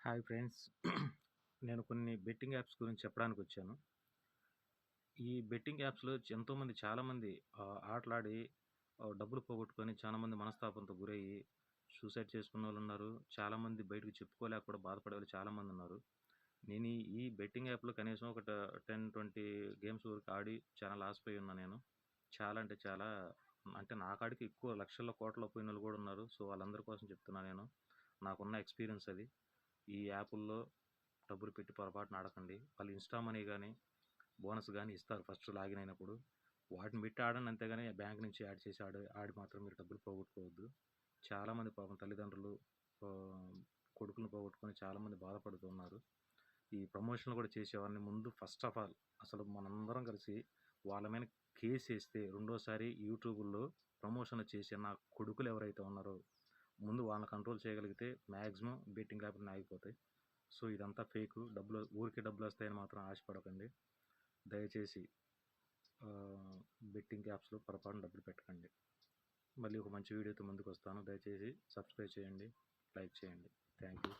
Hi friends. నేను కొన్ని betting apps గురించి చెప్పడానికి వచ్చాను. ఈ బెట్టింగ్ యాప్స్‌లో చాలామంది ఆటలాడి డబ్బులు పోగొట్టుకొని చాలామంది మనస్తాపంతో గురయ్యి సూసైడ్ చేసుకున్నోళ్ళున్నారు. చాలామంది బయటకు చెప్పుకోలేక కూడా బాధపడేవాళ్ళు చాలామందున్నారు. నేను ఈ బెట్టింగ్ యాప్‌లో కనీసం ఒక 10, 20 గేమ్స్ వరకు ఆడి చాలా లాస్ పోయి ఉన్నా నేను. చాలా అంటే చాలా అంటే నా కాడికి ఎక్కువ లక్షల్లో, కోట్లలో పోయినోళ్ళు కూడా ఉన్నారు. సో, వాళ్ళందరి కోసం చెప్తున్నా నేను. నాకున్న ఎక్స్‌పీరియన్స్ అది. ఈ యాపుల్లో డబ్బులు పెట్టి పొరపాటున ఆడకండి. వాళ్ళు ఇన్‌స్టా మనీ గానీ, బోనస్ గానీ ఇస్తారు ఫస్ట్ లాగిన్ అయినప్పుడు. వాటిని పెట్టి ఆడండి, అంతేగాని బ్యాంక్ నుంచి యాడ్ చేసి ఆడి మాత్రం మీరు డబ్బులు పోగొట్టుకోవద్దు. చాలామంది పాపం తల్లిదండ్రులు కొడుకులను పోగొట్టుకొని చాలామంది బాధపడుతున్నారు. ఈ ప్రమోషన్లు కూడా చేసేవారిని ముందు ఫస్ట్ ఆఫ్ ఆల్ అసలు మనందరం కలిసి వాళ్ళ మీద కేసు వేస్తే రెండోసారి యూట్యూబుల్లో ప్రమోషన్లు చేసే నా కొడుకులు ఎవరైతే ఉన్నారో ముందు వాళ్ళని కంట్రోల్ చేయగలిగితే మ్యాక్సిమం బెట్టింగ్ యాప్లు ఆగిపోతాయి. సో, ఇదంతా ఫేకు. ఊరికే డబ్బులు వస్తాయని మాత్రం ఆశపడకండి. దయచేసి బెట్టింగ్ యాప్స్లో పొరపాటున డబ్బులు పెట్టకండి. మళ్ళీ ఒక మంచి వీడియోతో ముందుకు వస్తాను. దయచేసి సబ్స్క్రైబ్ చేయండి, లైక్ చేయండి. Thank you.